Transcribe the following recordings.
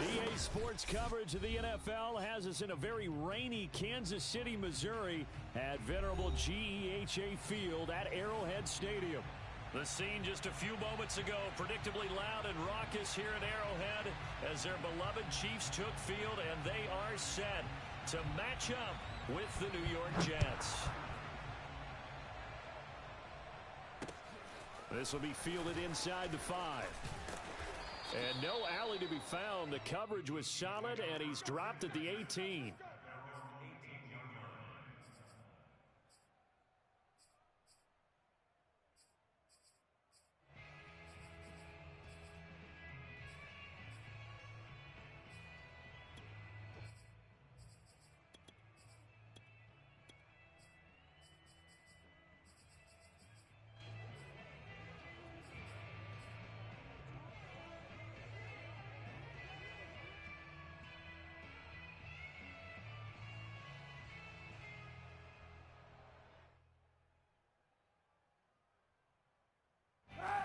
EA Sports coverage of the NFL has us in a very rainy Kansas City, Missouri at venerable GEHA Field at Arrowhead Stadium. The scene just a few moments ago, predictably loud and raucous here at Arrowhead as their beloved Chiefs took field, and they are set to match up with the New York Jets. This will be fielded inside the 5. And no alley to be found. The coverage was solid, and he's dropped at the 18.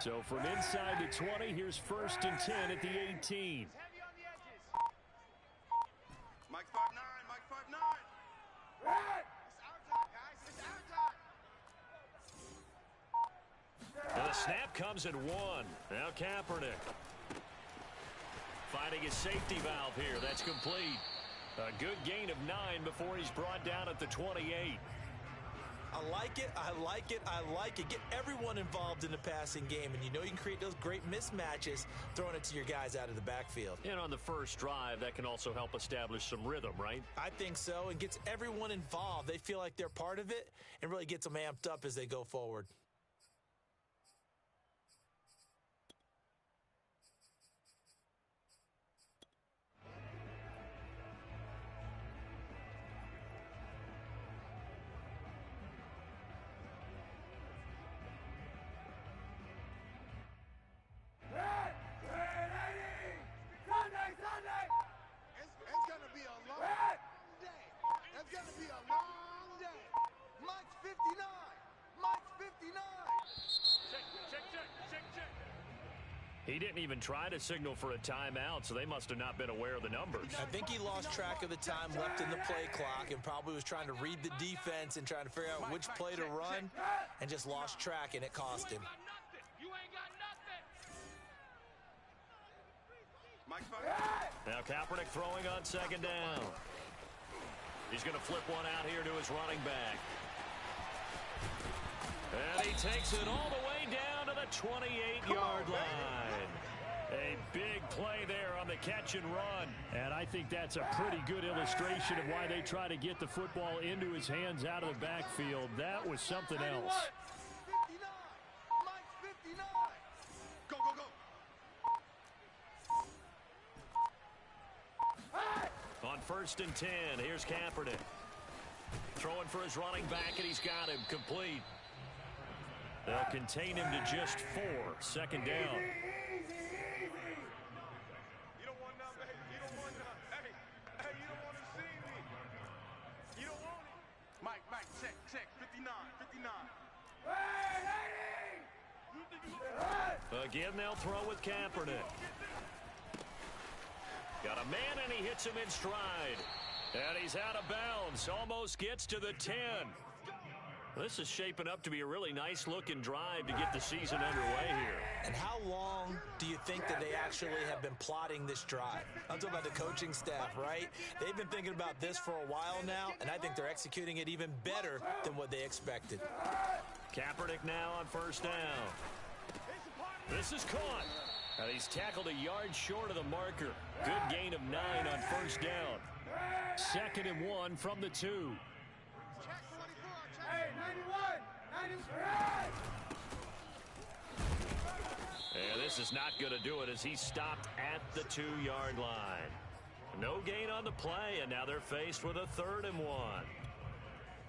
So from inside the 20, here's 1st and 10 at the 18. Mike 5'9", Mike 5'9". Red! It's our time, guys. It's our time. And the snap comes at 1. Now Kaepernick. Finding his safety valve here. That's complete. A good gain of 9 before he's brought down at the 28. I like it, I like it, I like it. Get everyone involved in the passing game, and you know you can create those great mismatches throwing it to your guys out of the backfield. And on the first drive, that can also help establish some rhythm, right? I think so, and gets everyone involved. They feel like they're part of it and really gets them amped up as they go forward. It's going to be a long day. It's going to be a long day. Mike's 59. Mike's 59. Check. He didn't even try to signal for a timeout, so they must have not been aware of the numbers. I think he lost track of the time left in the play clock and probably was trying to read the defense and trying to figure out which play to run and just lost track, and it cost him. You ain't got nothing. Mike 5'9". Now Kaepernick throwing on 2nd down. He's going to flip one out here to his running back. And he takes it all the way down to the 28-yard line. A big play there on the catch and run. And I think that's a pretty good illustration of why they try to get the football into his hands out of the backfield. That was something else. 59. Mike's 59. Go. On 1st and 10, here's Kaepernick. Throwing for his running back, and he's got him complete. They'll contain him to just 4. 2nd down. Easy. You don't want none, baby. You don't want none. Hey, you don't want to see me. You don't want it. Mike, check. 59. Again, they'll throw with Kaepernick. Got a man, and he hits him in stride. And he's out of bounds. Almost gets to the 10. This is shaping up to be a really nice-looking drive to get the season underway here. And how long do you think that they actually have been plotting this drive? I'm talking about the coaching staff, right? They've been thinking about this for a while now, and I think they're executing it even better than what they expected. Kaepernick now on 1st down. This is caught. And he's tackled a yard short of the marker. Good gain of 9 on 1st down. 2nd and 1 from the 2. Hey, 91. And this is not going to do it as he stopped at the 2-yard line. No gain on the play, and now they're faced with a 3rd and 1.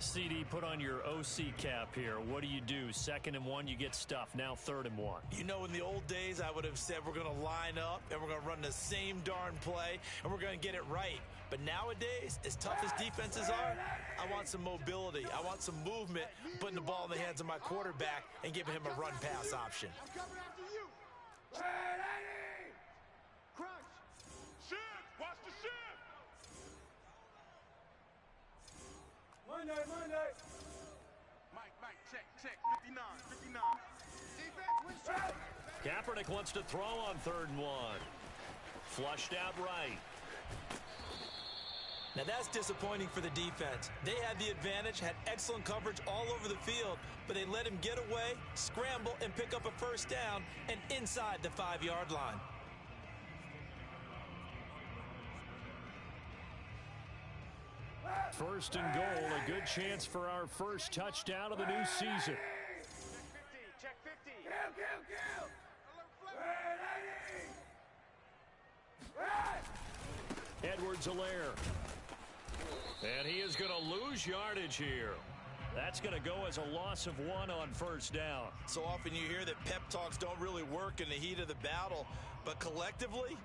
CD, put on your OC cap here. What do? 2nd and 1, you get stuffed. Now 3rd and 1. You know, in the old days, I would have said we're going to line up and we're going to run the same darn play and we're going to get it right. But nowadays, as tough as defenses are, I want some mobility. I want some movement, putting the ball in the hands of my quarterback and giving him a run-pass option. I'm coming after you. Crunch. Shift! Watch the shift! Monday. Mike, check, 59. Defense, wins traffic. Kaepernick wants to throw on 3rd and 1. Flushed out right. Now that's disappointing for the defense. They had the advantage, had excellent coverage all over the field, but they let him get away, scramble, and pick up a 1st down and inside the 5-yard line. First and goal, a good chance for our first touchdown of the new season. Check 50. Edwards-Helaire. And he is going to lose yardage here. That's going to go as a loss of 1 on 1st down. So often you hear that pep talks don't really work in the heat of the battle, but collectively,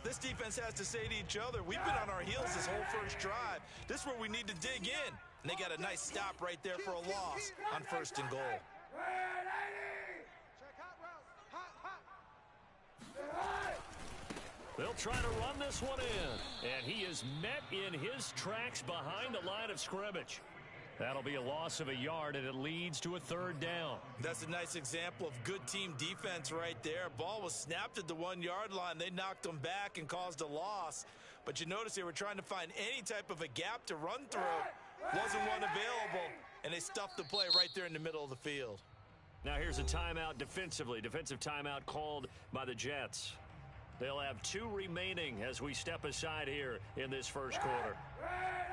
this defense has to say to each other, we've been on our heels this whole first drive. This is where we need to dig in. And they got a nice stop right there for a loss on 1st and goal. Check hot route. Hot. They'll try to run this one in. And he is met in his tracks behind the line of scrimmage. That'll be a loss of a yard, and it leads to a 3rd down. That's a nice example of good team defense right there. Ball was snapped at the 1-yard line. They knocked them back and caused a loss. But you notice they were trying to find any type of a gap to run through. Wasn't one available, and they stuffed the play right there in the middle of the field. Now here's a timeout defensively. Defensive timeout called by the Jets. They'll have 2 remaining as we step aside here in this first quarter.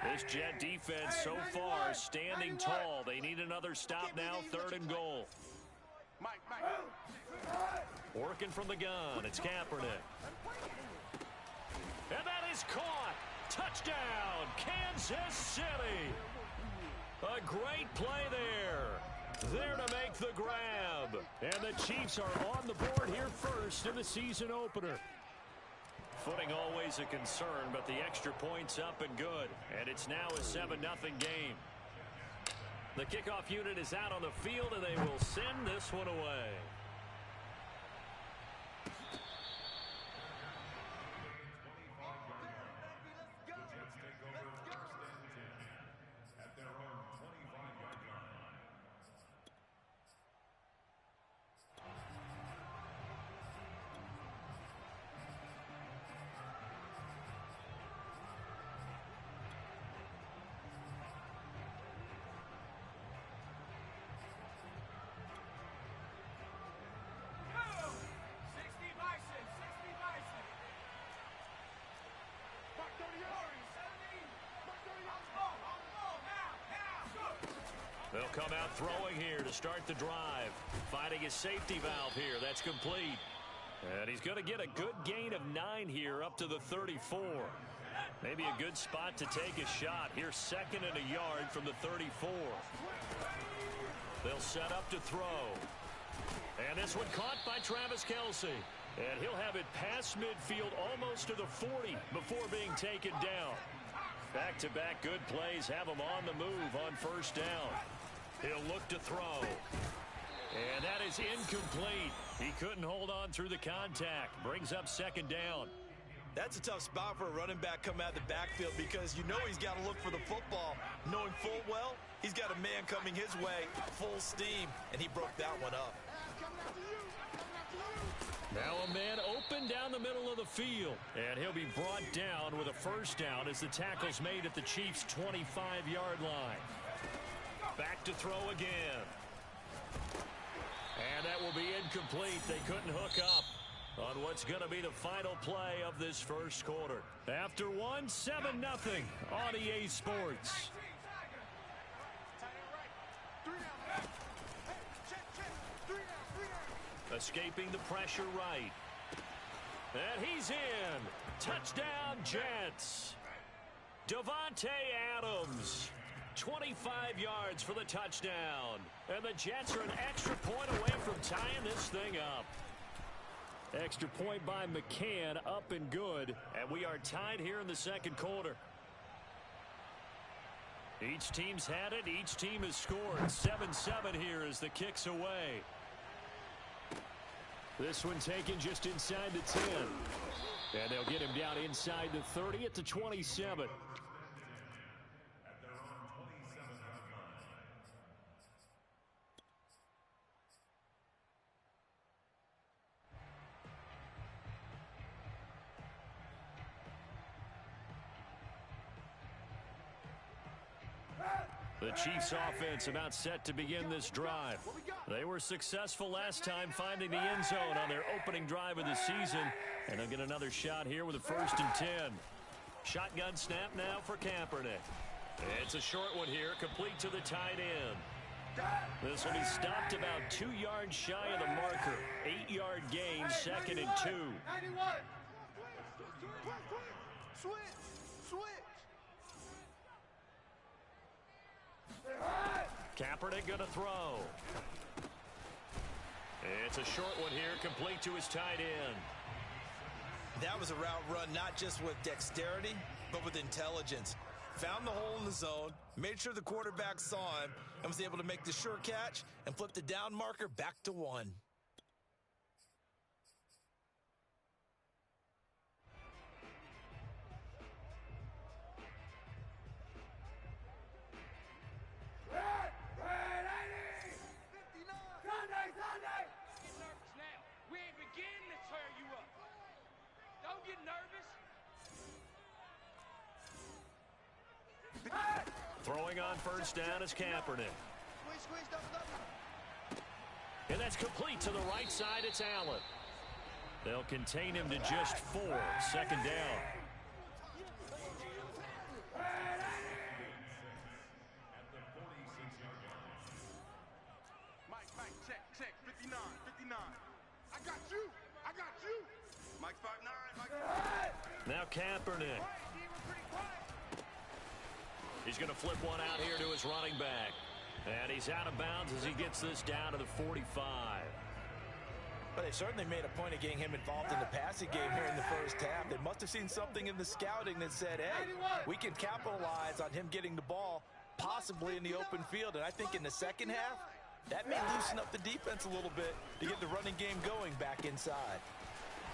This Jet defense so far standing tall. They need another stop now, 3rd and goal. Mike. Working from the gun, it's Kaepernick. And that is caught. Touchdown, Kansas City. A great play there. There to make the grab. And the Chiefs are on the board here first in the season opener. Footing always a concern, but the extra point's up and good. And it's now a 7-0 game. The kickoff unit is out on the field, and they will send this one away. They'll come out throwing here to start the drive. Finding his safety valve here. That's complete. And he's going to get a good gain of 9 here up to the 34. Maybe a good spot to take a shot. Here's 2nd and a yard from the 34. They'll set up to throw. And this one caught by Travis Kelce. And he'll have it past midfield almost to the 40 before being taken down. Back-to-back good plays have him on the move on 1st down. He'll look to throw. And that is incomplete. He couldn't hold on through the contact. Brings up 2nd down. That's a tough spot for a running back coming out of the backfield because you know he's got to look for the football, knowing full well he's got a man coming his way, full steam, and he broke that one up. Now a man open down the middle of the field, and he'll be brought down with a 1st down as the tackle's made at the Chiefs' 25-yard line. Back to throw again. And that will be incomplete. They couldn't hook up on what's going to be the final play of this first quarter. After one, 7-0 on EA Sports. Escaping the pressure right. And he's in. Touchdown, Jets. Davante Adams 25 yards for the touchdown. And the Jets are an extra point away from tying this thing up. Extra point by McCann, up and good. And we are tied here in the second quarter. Each team's had it. Each team has scored. 7-7 here as the kick's away. This one taken just inside the 10. And they'll get him down inside the 30 at the 27. The Chiefs offense about set to begin this drive. They were successful last time finding the end zone on their opening drive of the season. And they'll get another shot here with a 1st and 10. Shotgun snap now for Kaepernick. It's a short one here, complete to the tight end. This will be stopped about 2 yards shy of the marker. 8-yard gain, 2nd and 2. Switch. Kaepernick going to throw. It's a short one here, complete to his tight end. That was a route run not just with dexterity, but with intelligence. Found the hole in the zone, made sure the quarterback saw him, and was able to make the sure catch and flip the down marker back to 1. Throwing on 1st down is Kaepernick. And that's complete to the right side. It's Allen. They'll contain him to just 4. 2nd down. Mike, check, 59. I got you. Mike 5'9", Mike. Now Kaepernick. He's going to flip one out here to his running back. And he's out of bounds as he gets this down to the 45. But they certainly made a point of getting him involved in the passing game here in the first half. They must have seen something in the scouting that said, hey, we can capitalize on him getting the ball possibly in the open field. And I think in the second half, that may loosen up the defense a little bit to get the running game going back inside.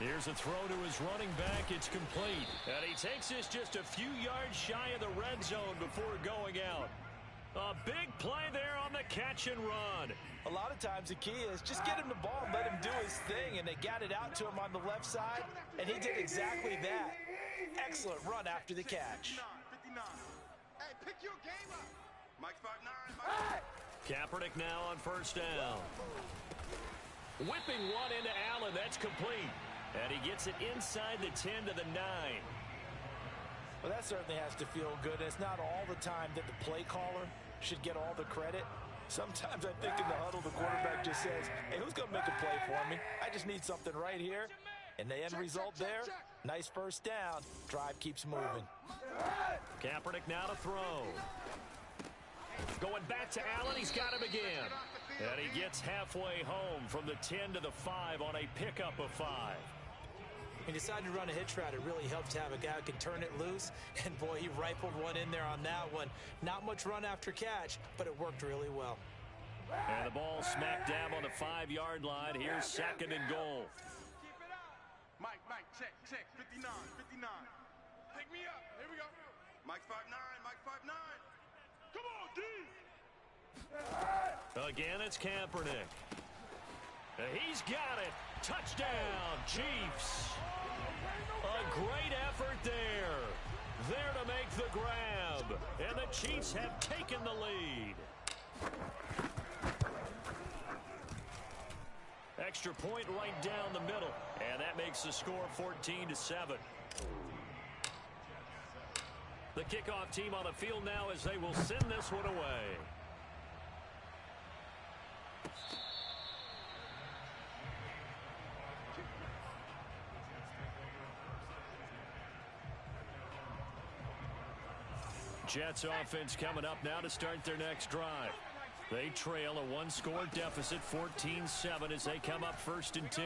Here's a throw to his running back. It's complete. And he takes this just a few yards shy of the red zone before going out. A big play there on the catch and run. A lot of times the key is just get him the ball and let him do his thing. And they got it out to him on the left side, and he did exactly that. Excellent run after the catch. 59. Hey, pick your game up. Mike 5'9", Mike. Kaepernick now on 1st down. Whipping one into Allen. That's complete. And he gets it inside the 10 to the 9. Well, that certainly has to feel good. It's not all the time that the play caller should get all the credit. Sometimes I think in the huddle, the quarterback just says, hey, who's going to make a play for me? I just need something right here. And the end result there, nice 1st down. Drive keeps moving. Kaepernick now to throw. Going back to Allen. He's got him again. And he gets halfway home from the 10 to the 5 on a pickup of 5. He decided to run a hitch route. It really helps to have a guy who can turn it loose. And, boy, he rifled one in there on that one. Not much run after catch, but it worked really well. And the ball smack dab on the 5-yard line. Here's 2nd and goal. Mike, check, 59. Pick me up. Here we go. Mike 5'9", Mike 5'9". Come on, D. Again, it's Kaepernick. He's got it. Touchdown, Chiefs. A great effort there. There to make the grab. And the Chiefs have taken the lead. Extra point right down the middle. And that makes the score 14-7. The kickoff team on the field now as they will send this one away. Jets offense coming up now to start their next drive. They trail a one-score deficit, 14-7, as they come up 1st and 10.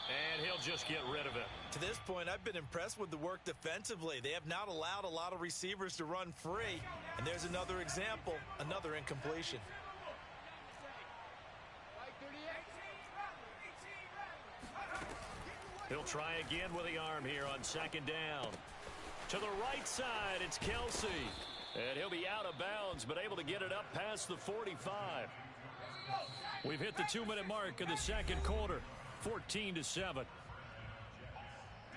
And he'll just get rid of it. To this point, I've been impressed with the work defensively. They have not allowed a lot of receivers to run free. And there's another example, another incompletion. He'll try again with the arm here on 2nd down. To the right side, it's Kelsey. And he'll be out of bounds, but able to get it up past the 45. We've hit the 2-minute mark in the 2nd quarter, 14-7.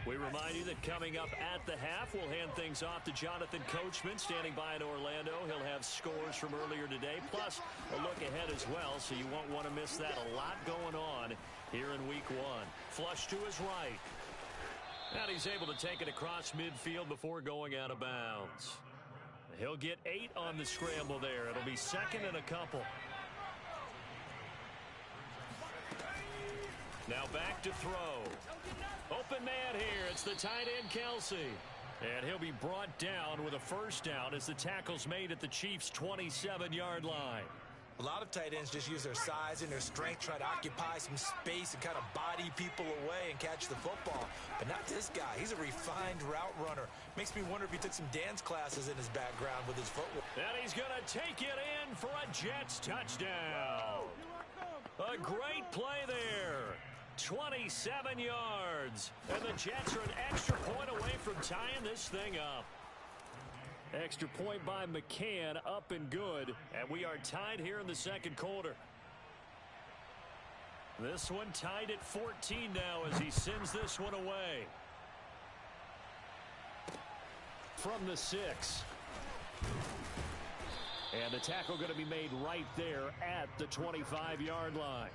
We remind you that coming up at the half, we'll hand things off to Jonathan Coachman, standing by in Orlando. He'll have scores from earlier today, plus a look ahead as well, so you won't want to miss that. A lot going on here in week 1. Flush to his right. And he's able to take it across midfield before going out of bounds. He'll get 8 on the scramble there. It'll be 2nd and a couple. Now back to throw. Open man here. It's the tight end, Kelsey. And he'll be brought down with a 1st down as the tackle's made at the Chiefs' 27-yard line. A lot of tight ends just use their size and their strength, try to occupy some space and kind of body people away and catch the football. But not this guy. He's a refined route runner. Makes me wonder if he took some dance classes in his background with his footwork. And he's going to take it in for a Jets touchdown. A great play there. 27 yards. And the Jets are an extra point away from tying this thing up. Extra point by McCann, up and good. And we are tied here in the 2nd quarter. This one tied at 14 now as he sends this one away. From the 6. And the tackle going to be made right there at the 25-yard line.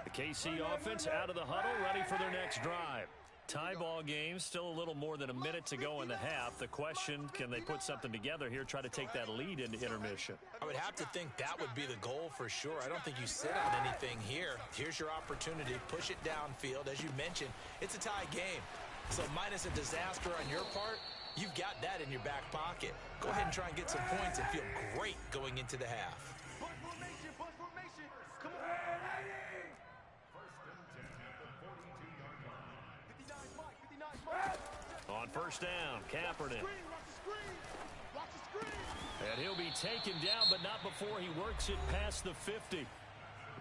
The KC offense out of the huddle, ready for their next drive. Tie ball game, still a little more than a minute to go in the half. The question, can they put something together here, try to take that lead into intermission? I would have to think that would be the goal for sure. I don't think you sit on anything here. Here's your opportunity. Push it downfield. As you mentioned, it's a tie game. So minus a disaster on your part, you've got that in your back pocket. Go ahead and try and get some points and feel great going into the half. On 1st down, Kaepernick. And he'll be taken down, but not before he works it past the 50.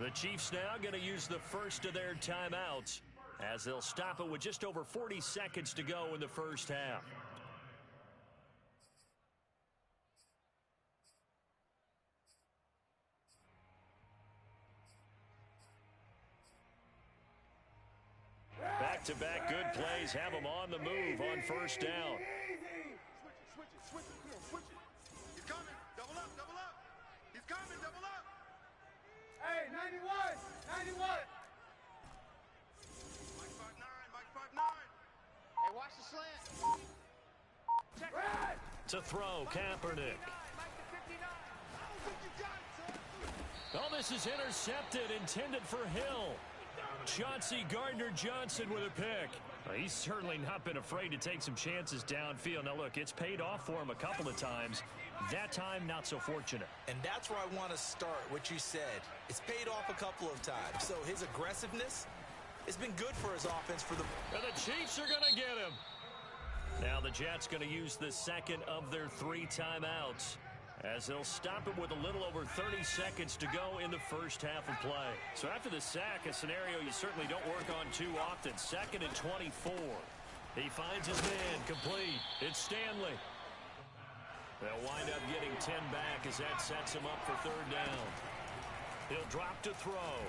The Chiefs now going to use the first of their timeouts as they'll stop it with just over 40 seconds to go in the 1st half. Back-to-back good plays have them on the move on 1st down. Switch it. He's coming. Double up. He's coming. Double up. Hey, 91. Mike 5'9". Hey, watch the slant. Check it. To throw, Kaepernick. Oh, this is intercepted, intended for Hill. Chauncey Gardner-Johnson with a pick. He's certainly not been afraid to take some chances downfield. Now, look, it's paid off for him a couple of times. That time, not so fortunate. And that's where I want to start, what you said. It's paid off a couple of times. So his aggressiveness has been good for his offense. And the Chiefs are going to get him. Now the Jets going to use the 2nd of their 3 timeouts, as they'll stop it with a little over 30 seconds to go in the 1st half of play. So after the sack, a scenario you certainly don't work on too often. 2nd and 24. He finds his man, complete. It's Stanley. They'll wind up getting 10 back as that sets him up for 3rd down. He'll drop to throw.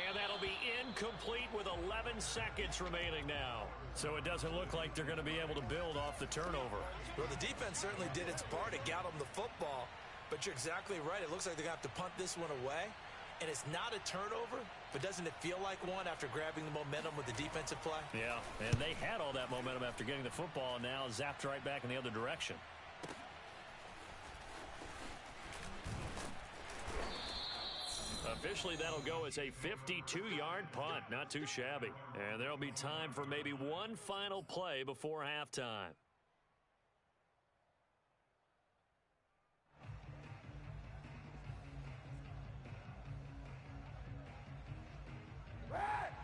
And that'll be incomplete with 11 seconds remaining now. So it doesn't look like they're going to be able to build off the turnover. Well, the defense certainly did its part to get them the football. But you're exactly right. It looks like they're going to have to punt this one away. And it's not a turnover, but doesn't it feel like one after grabbing the momentum with the defensive play? Yeah, and they had all that momentum after getting the football, and now zapped right back in the other direction. Officially, that'll go as a 52-yard punt. Not too shabby. And there'll be time for maybe one final play before halftime.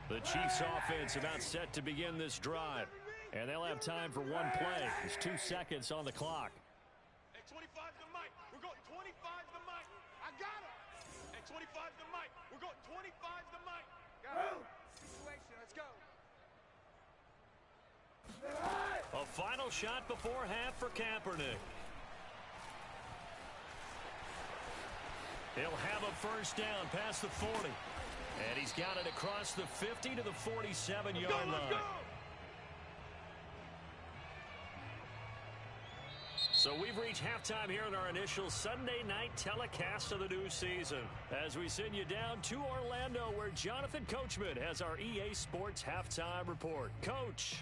The Chiefs offense about set to begin this drive. And they'll have time for one play. There's 2 seconds on the clock. Hey, 25's the mic. We're going 25's the mic. I got him. Hey, 25's the mic. We're going 25's the mic. Got it. Situation. Let's go. A final shot before half for Kaepernick. He'll have a first down past the 40. And he's got it across the 50 to the 47-yard line. So we've reached halftime here in our initial Sunday night telecast of the new season. As we send you down to Orlando, where Jonathan Coachman has our EA Sports halftime report. Coach.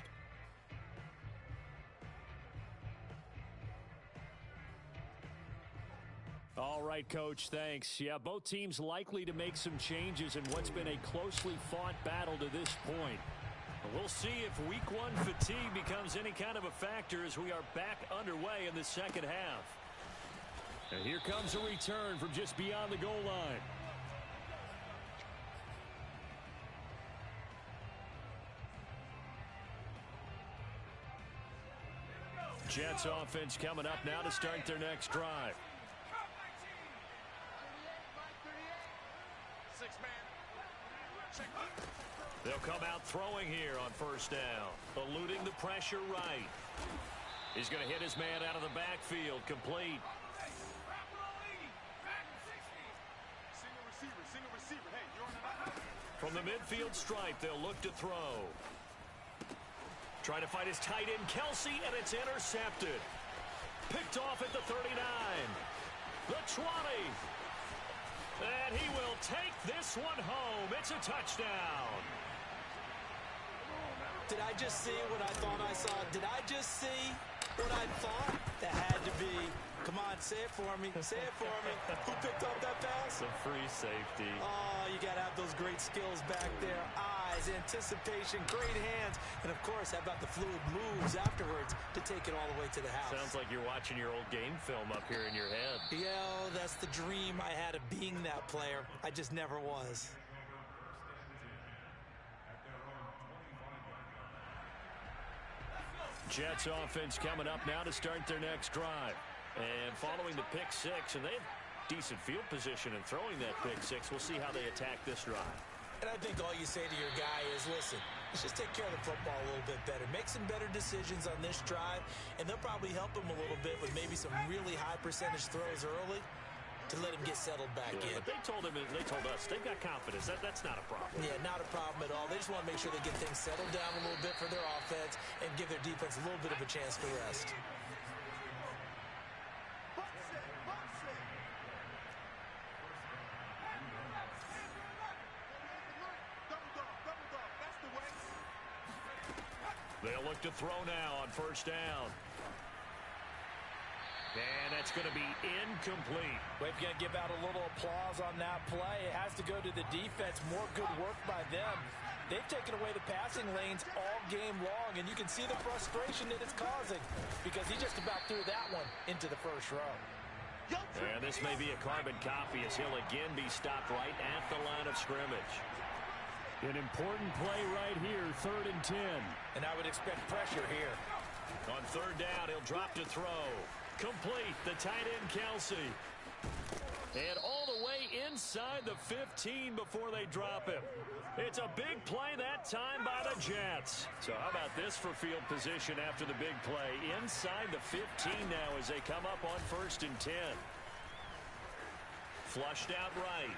All right, Coach, thanks. Yeah, both teams likely to make some changes in what's been a closely fought battle to this point. We'll see if week one fatigue becomes any kind of a factor as we are back underway in the second half. And here comes a return from just beyond the goal line. Jets offense coming up now to start their next drive. They'll come out throwing here on first down, eluding the pressure right. He's going to hit his man out of the backfield, complete. From the midfield stripe, they'll look to throw. Trying to find his tight end, Kelsey, and it's intercepted. Picked off at the 39. The 20. And he will take this one home. It's a touchdown. Did I just see what I thought I saw? Did I just see what I thought? That had to be. Come on, say it for me. Say it for me. Who picked up that pass? The free safety. Oh, you got to have those great skills back there. Eyes, anticipation, great hands. And, of course, how about the fluid moves afterwards to take it all the way to the house? Sounds like you're watching your old game film up here in your head. Yeah, that's the dream I had of being that player. I just never was. Jets offense coming up now to start their next drive. And following the pick six, and they have decent field position in throwing that pick six. We'll see how they attack this drive. And I think all you say to your guy is, listen, let's just take care of the football a little bit better. Make some better decisions on this drive, and they'll probably help him a little bit with maybe some really high percentage throws early to let him get settled back in. But they told us they've got confidence. That's not a problem. Yeah, not a problem at all. They just want to make sure they get things settled down a little bit for their offense and give their defense a little bit of a chance to rest. They'll look to throw now on first down. And that's going to be incomplete. We've got to give out a little applause on that play. It has to go to the defense. More good work by them. They've taken away the passing lanes all game long, and you can see the frustration that it's causing because he just about threw that one into the first row. And this may be a carbon copy as he'll again be stopped right at the line of scrimmage. An important play right here, 3rd and 10. And I would expect pressure here. On 3rd down, he'll drop to throw. Complete, the tight end, Kelsey. And all the way inside the 15 before they drop him. It's a big play that time by the Jets. So how about this for field position after the big play? Inside the 15 now as they come up on 1st and 10. Flushed out right.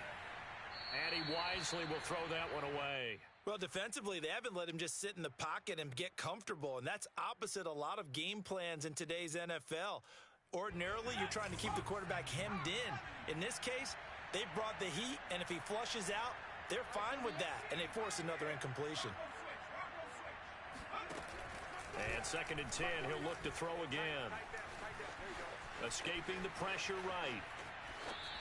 And he wisely will throw that one away. Well, defensively, they haven't let him just sit in the pocket and get comfortable, and that's opposite a lot of game plans in today's NFL. Ordinarily, you're trying to keep the quarterback hemmed in. In this case, they brought the heat, and if he flushes out, they're fine with that, and they force another incompletion. And 2nd and 10, he'll look to throw again. Escaping the pressure right.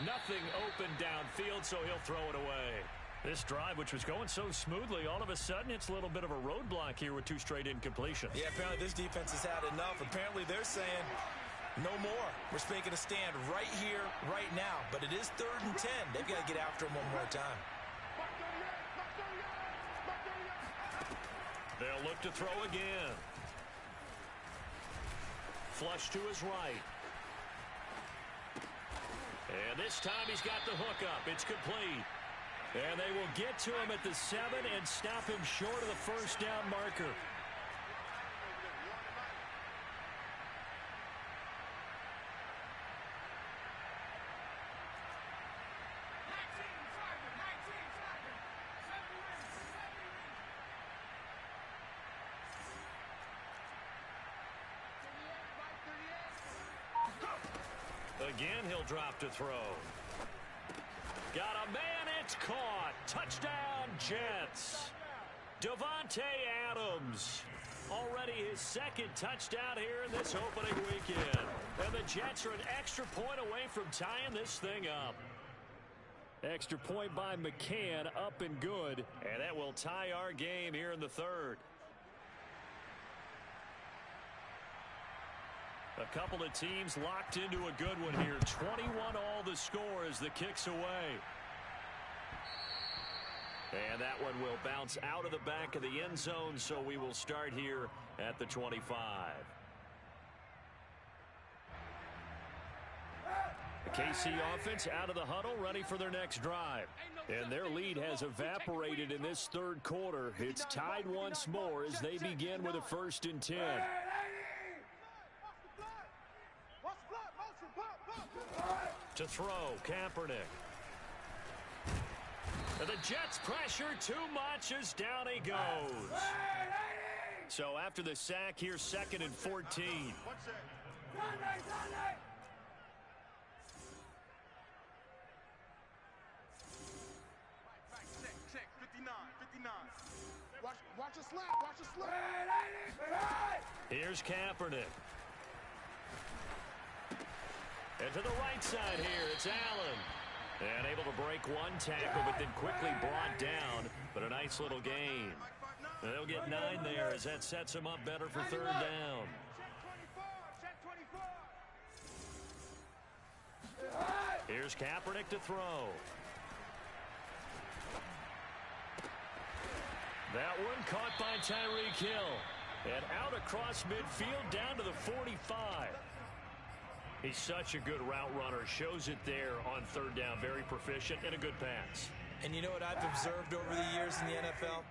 Nothing open downfield, so he'll throw it away. This drive, which was going so smoothly, all of a sudden it's a little bit of a roadblock here with 2 straight incompletions. Yeah, apparently this defense has had enough. Apparently they're saying no more. We're making a stand right here, right now. But it is 3rd and 10. They've got to get after him one more time. They'll look to throw again. Flush to his right. And this time he's got the hook up. It's complete. And they will get to him at the 7 and stop him short of the first down marker. Again, he'll drop to throw. Got a man, it's caught. Touchdown, Jets. Davante Adams. Already his 2nd touchdown here in this opening weekend. And the Jets are an extra point away from tying this thing up. Extra point by McCann, up and good. And that will tie our game here in the 3rd. A couple of teams locked into a good one here. 21 all the score as the kick's away. And that one will bounce out of the back of the end zone, so we will start here at the 25. The KC offense out of the huddle, ready for their next drive. And their lead has evaporated in this 3rd quarter. It's tied once more as they begin with a 1st and 10. To throw, Kaepernick. And the Jets pressure too much as down he goes. So after the sack here, 2nd and 14. Check, 59, 59. Watch a slap, watch a slap. Here's Kaepernick. And to the right side here, it's Allen. And able to break one tackle, but then quickly brought down. But a nice little gain. They'll get 9 there as that sets him up better for 3rd down. Here's Kaepernick to throw. That one caught by Tyreek Hill. And out across midfield down to the 45. He's such a good route runner. Shows it there on 3rd down. Very proficient and a good pass. And you know what I've observed over the years in the NFL?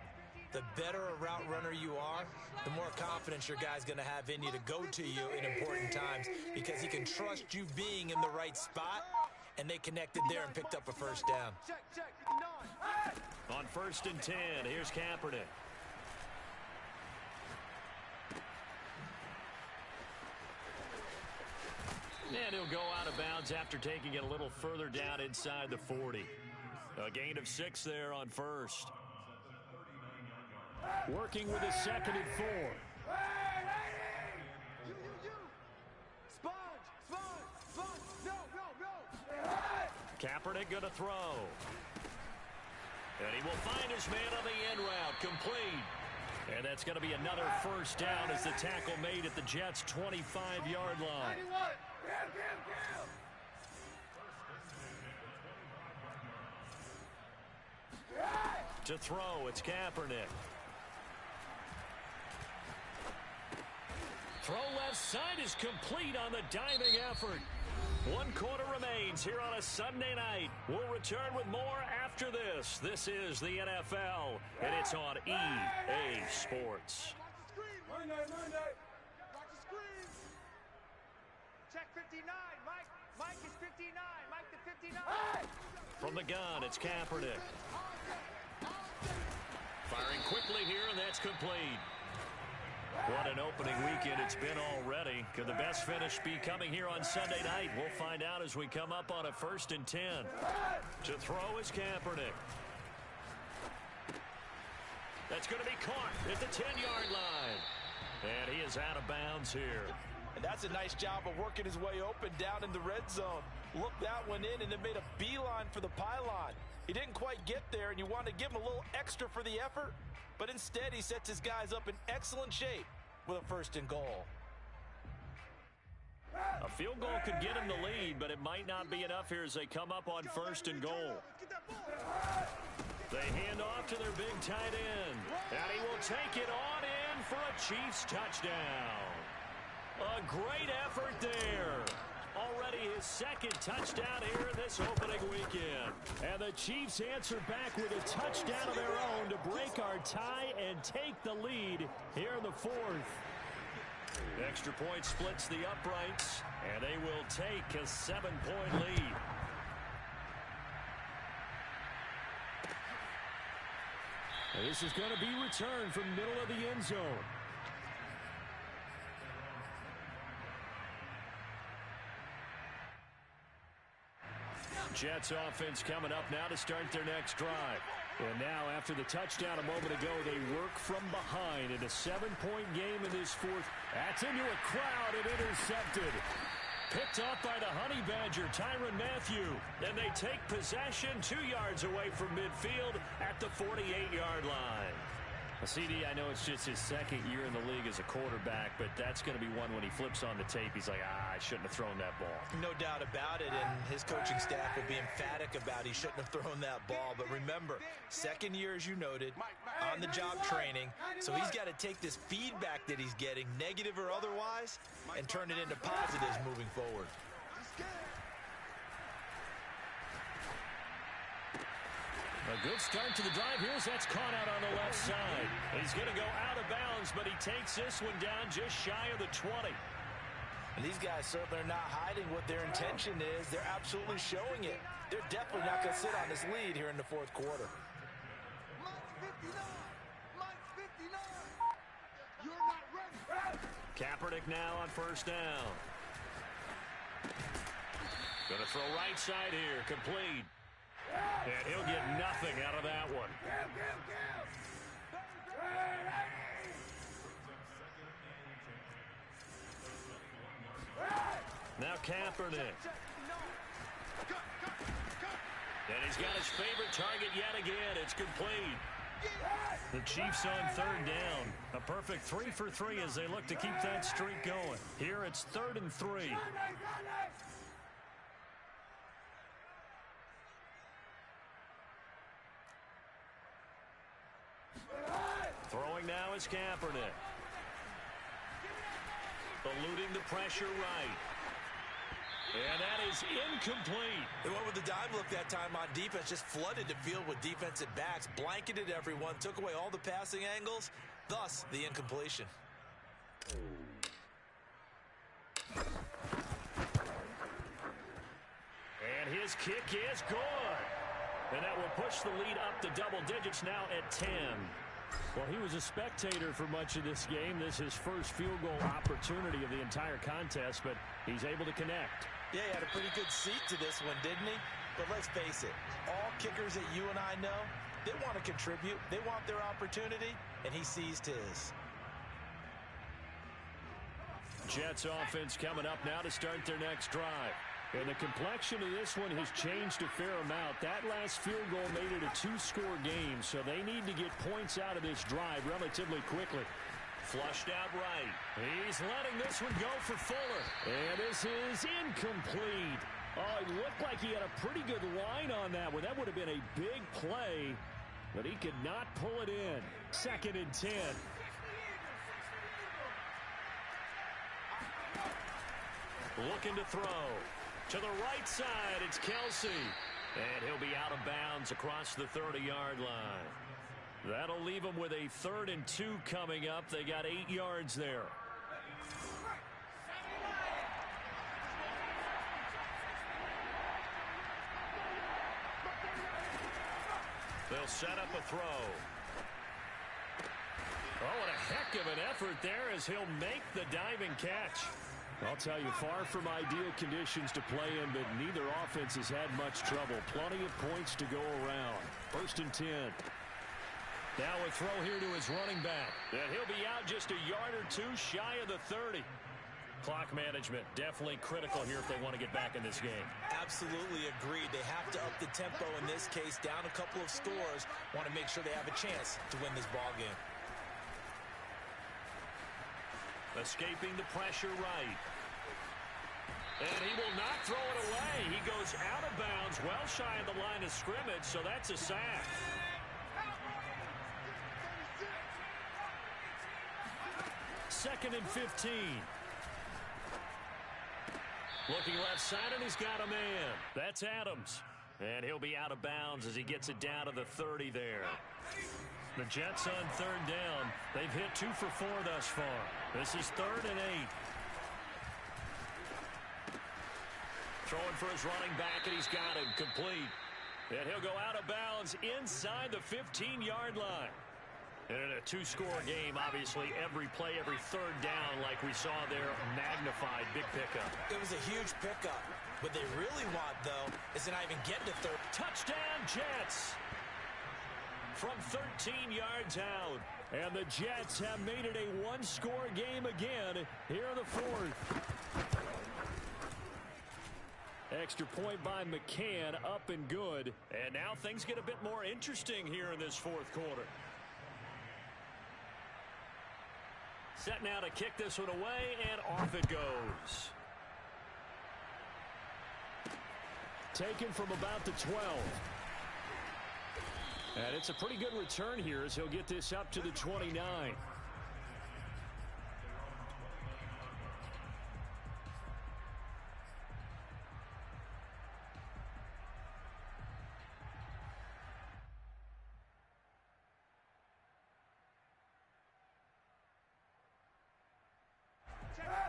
The better a route runner you are, the more confidence your guy's going to have in you to go to you in important times because he can trust you being in the right spot, and they connected there and picked up a 1st down. On 1st and 10, here's Kaepernick. And he'll go out of bounds after taking it a little further down inside the 40. A gain of 6 there on 1st. Working with a 2nd and 4. Sponge, no. Kaepernick going to throw. And he will find his man on the end route. Complete. And that's going to be another 1st down as the tackle made at the Jets' 25-yard line. To throw, it's Kaepernick. Throw left side is complete on the diving effort. 1 quarter remains here on a Sunday night. We'll return with more after this. This is the NFL, and it's on EA Sports. Monday. Watch the screen. Check 59. Mike is 59. Mike the 59. From the gun, it's Kaepernick. Firing quickly here, and that's complete. What an opening weekend it's been already. Could the best finish be coming here on Sunday night? We'll find out as we come up on a 1st and 10. To throw is Kaepernick. That's going to be caught at the 10-yard line. And he is out of bounds here. And that's a nice job of working his way open down in the red zone. looked that one in and then made a beeline for the pylon. He didn't quite get there, and you want to give him a little extra for the effort, but instead he sets his guys up in excellent shape with a 1st and goal. A field goal could get him the lead, but it might not be enough here as they come up on 1st and goal. They hand off to their big tight end, and he will take it on in for a Chiefs touchdown. A great effort there. Already his 2nd touchdown here in this opening weekend. And the Chiefs answer back with a touchdown of their own to break our tie and take the lead here in the 4th. Extra point splits the uprights, and they will take a 7-point lead. This is going to be returned from middle of the end zone. Jets offense coming up now to start their next drive. And now after the touchdown a moment ago, they work from behind in a 7-point game in this 4th. That's into a crowd and intercepted. Picked off by the Honey Badger, Tyrann Mathieu. And they take possession 2 yards away from midfield at the 48-yard line. CD, I know it's just his 2nd year in the league as a quarterback, but that's going to be one when he flips on the tape. He's like, I shouldn't have thrown that ball. No doubt about it, and his coaching staff will be emphatic about he shouldn't have thrown that ball. But remember, 2nd year, as you noted, on-the-job training, so he's got to take this feedback that he's getting, negative or otherwise, and turn it into positives moving forward. A good start to the drive. Here's that's caught out on the left side. He's going to go out of bounds, but he takes this one down just shy of the 20. And these guys certainly are not hiding what their intention is. They're absolutely showing it. They're definitely not going to sit on this lead here in the 4th quarter. You're not ready. Kaepernick now on 1st down. Going to throw right side here, complete. And he'll get nothing out of that one. Now Kaepernick. And he's got his favorite target yet again. It's complete. The Chiefs on 3rd down. A perfect 3 for 3 as they look to keep that streak going. Here it's 3rd and 3. Throwing now is Kaepernick. Eluding the pressure right. And that is incomplete. They went with the dime look that time on defense, just flooded the field with defensive backs, blanketed everyone, took away all the passing angles, thus the incompletion. And his kick is good. And that will push the lead up to double digits now at 10. Well, he was a spectator for much of this game. This is his first field goal opportunity of the entire contest, but he's able to connect. Yeah, he had a pretty good seat to this one, didn't he? But let's face it, all kickers that you and I know, they want to contribute. They want their opportunity, and he seized his. Jets offense coming up now to start their next drive. And the complexion of this one has changed a fair amount. That last field goal made it a 2-score game, so they need to get points out of this drive relatively quickly. Flushed out right. He's letting this one go for Fuller. And this is incomplete. Oh, it looked like he had a pretty good line on that one. That would have been a big play, but he could not pull it in. 2nd and 10. Looking to throw. To the right side, it's Kelsey. And he'll be out of bounds across the 30-yard line. That'll leave them with a 3rd and 2 coming up. They got 8 yards there. They'll set up a throw. Oh, what a heck of an effort there as he'll make the diving catch. I'll tell you, far from ideal conditions to play in, but neither offense has had much trouble. Plenty of points to go around. 1st and 10. Now a throw here to his running back. And he'll be out just a yard or two shy of the 30. Clock management, definitely critical here if they want to get back in this game. Absolutely agreed. They have to up the tempo in this case, down a couple of scores. Want to make sure they have a chance to win this ball game. Escaping the pressure right. And he will not throw it away. He goes out of bounds, well shy of the line of scrimmage, so that's a sack. Second and 15. Looking left side, and he's got a man. That's Adams. And he'll be out of bounds as he gets it down to the 30 there. The Jets on third down. They've hit 2 for 4 thus far. This is 3rd and 8. Throwing for his running back, and he's got him complete. And he'll go out of bounds inside the 15-yard line. And in a 2-score game, obviously, every play, every third down, like we saw there, magnified, big pickup. It was a huge pickup. What they really want, though, is to not even get to third. Touchdown, Jets! From 13 yards out. And the Jets have made it a 1-score game again here in the 4th. Extra point by McCann, up and good. And now things get a bit more interesting here in this 4th quarter. Set now to kick this one away, and off it goes. Taken from about the 12. And it's a pretty good return here as he'll get this up to the 29.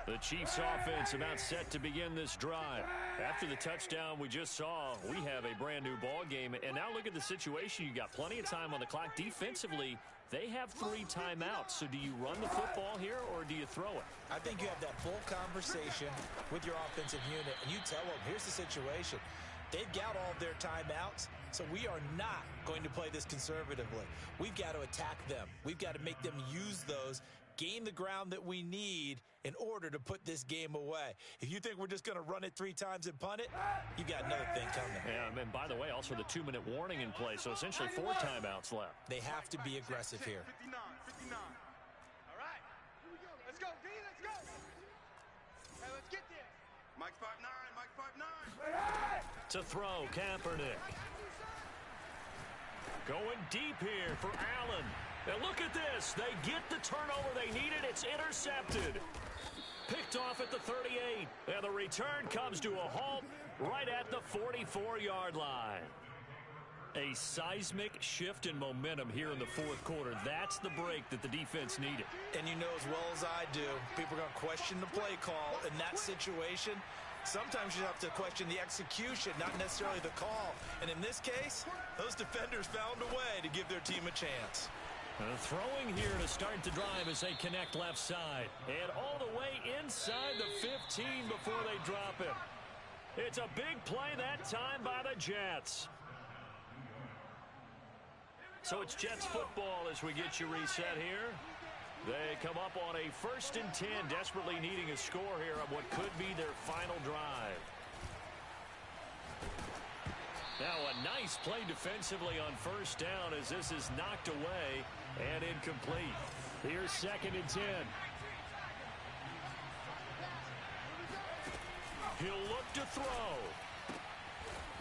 The Chiefs offense about set to begin this drive. After the touchdown we just saw, we have a brand new ball game. And now look at the situation. You got plenty of time on the clock. Defensively, they have 3 timeouts. So do you run the football here or do you throw it? I think you have that full conversation with your offensive unit, and you tell them, here's the situation. They've got all of their timeouts, so we are not going to play this conservatively. We've got to attack them. We've got to make them use those, gain the ground that we need in order to put this game away. If you think we're just going to run it 3 times and punt it, you got another thing coming. Yeah, and by the way, also the 2-minute warning in play, so essentially 4 timeouts left. They have to be aggressive here. 59, 59. All right. Let's go, B. Let's go. Hey, let's get this. Mike 5'9", Mike 5'9". To throw, Kaepernick. Going deep here for Allen. And look at this. They get the turnover they needed. It's intercepted. Picked off at the 38. And the return comes to a halt right at the 44-yard line. A seismic shift in momentum here in the 4th quarter. That's the break that the defense needed. And you know as well as I do, people are going to question the play call in that situation. Sometimes you have to question the execution, not necessarily the call. And in this case, those defenders found a way to give their team a chance. Throwing here to start the drive as they connect left side. And all the way inside the 15 before they drop it. It's a big play that time by the Jets. So it's Jets football as we get you reset here. They come up on a 1st and 10, desperately needing a score here on what could be their final drive. Now a nice play defensively on 1st down as this is knocked away and incomplete. Here's 2nd and 10. He'll look to throw.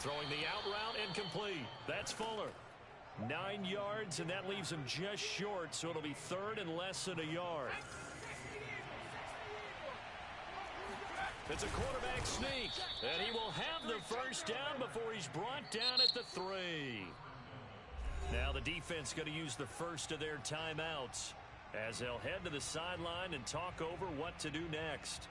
Throwing the out route incomplete. That's Fuller. 9 yards, and that leaves him just short, so it'll be 3rd and less than a yard. It's a quarterback sneak, and he will have the 1st down before he's brought down at the 3. Now the defense going to use the first of their timeouts as they'll head to the sideline and talk over what to do next.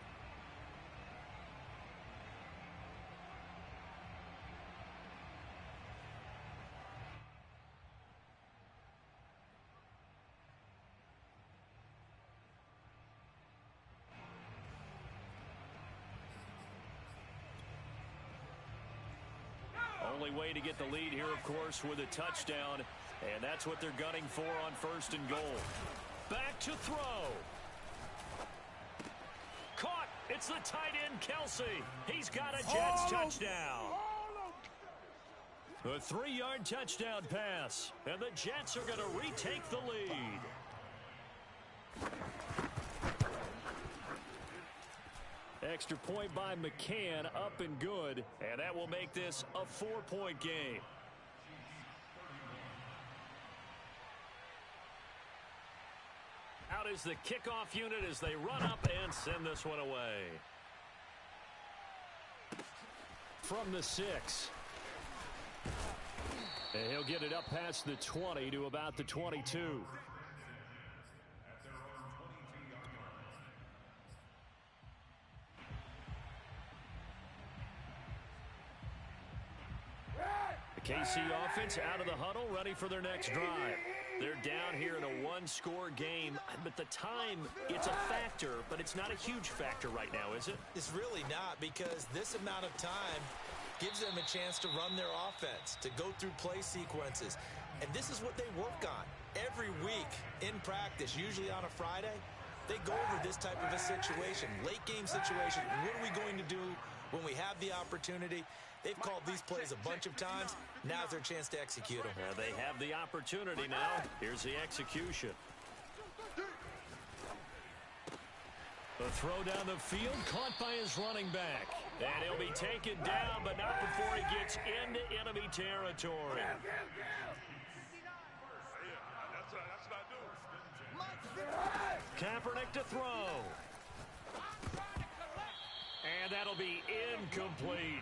Only way to get the lead here, of course, with a touchdown, and that's what they're gunning for on 1st and goal. Back to throw. Caught. It's It's the tight end, Kelsey. He's got a Jets touchdown. A 3-yard touchdown pass, and the Jets are going to retake the lead. Extra point by McCann, up and good, and that will make this a 4-point game. Out is the kickoff unit as they run up and send this one away. From the 6. And he'll get it up past the 20 to about the 22. The KC offense out of the huddle, ready for their next drive. They're down here in a one-score game, but the time, it's a factor, but it's not a huge factor right now, is it? It's really not, because this amount of time gives them a chance to run their offense, to go through play sequences. And this is what they work on every week in practice, usually on a Friday. They go over this type of a situation, late game situation. What are we going to do when we have the opportunity? They've called these plays a bunch of times. Now's their chance to execute them. Well, they have the opportunity now. Here's the execution. The throw down the field, caught by his running back. And he'll be taken down, but not before he gets into enemy territory. Kaepernick to throw. And that'll be incomplete.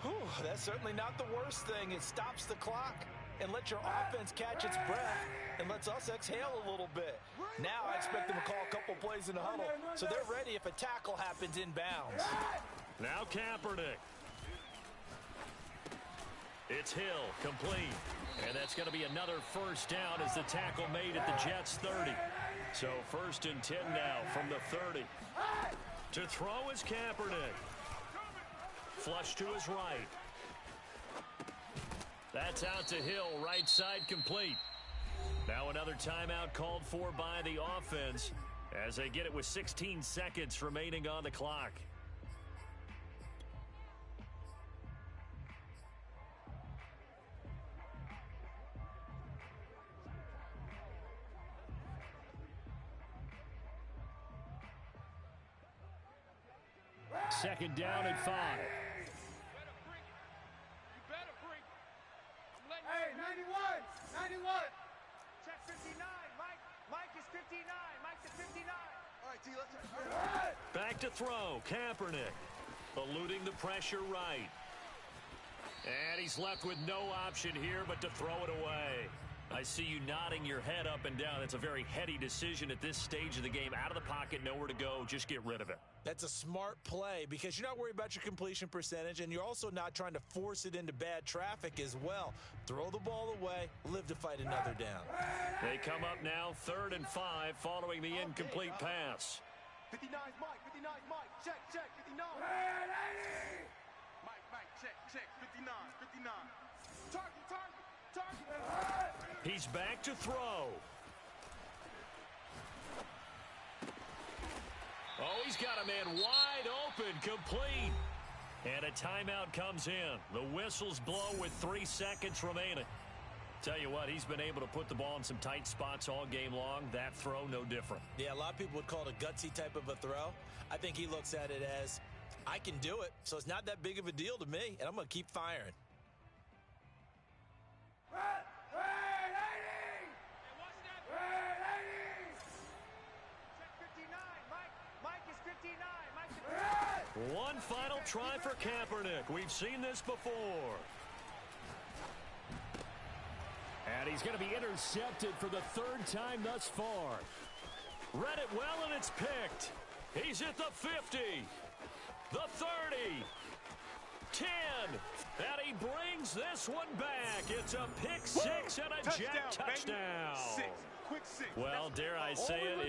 Whew, that's certainly not the worst thing. It stops the clock and lets your offense catch its breath and lets us exhale a little bit. Now I expect them to call a couple plays in the huddle, so they're ready if a tackle happens inbounds. Now Kaepernick. It's Hill, complete. And that's going to be another first down as the tackle made at the Jets' 30. So 1st and 10 now from the 30. To throw is Kaepernick. Flush to his right. That's out to Hill, right side complete. Now another timeout called for by the offense as they get it with 16 seconds remaining on the clock. Second down and 5. Hey, 91! 91! Check 59. Mike is 59. Mike to 59. All right, T, let's... Back to throw. Kaepernick eluding the pressure right. And he's left with no option here but to throw it away. I see you nodding your head up and down. It's a very heady decision at this stage of the game. Out of the pocket, nowhere to go. Just get rid of it. That's a smart play because you're not worried about your completion percentage, and you're also not trying to force it into bad traffic as well. Throw the ball away, live to fight another down. They come up now 3rd and 5 following the incomplete pass. 59's Mike, 59's Mike. Check, 59. Mike, check, 59. Target. He's back to throw. Oh, he's got a man wide open, complete. And a timeout comes in. The whistles blow with 3 seconds remaining. Tell you what, he's been able to put the ball in some tight spots all game long. That throw, no different. Yeah, a lot of people would call it a gutsy type of a throw. I think he looks at it as, I can do it, so it's not that big of a deal to me, and I'm going to keep firing. One final try for Kaepernick. We've seen this before. And he's going to be intercepted for the 3rd time thus far. Read it well, and it's picked. He's at the 50, the 30, 10, and he brings this one back. It's a pick 6 and a Jet touchdown. Quick 6. Well, dare I say it,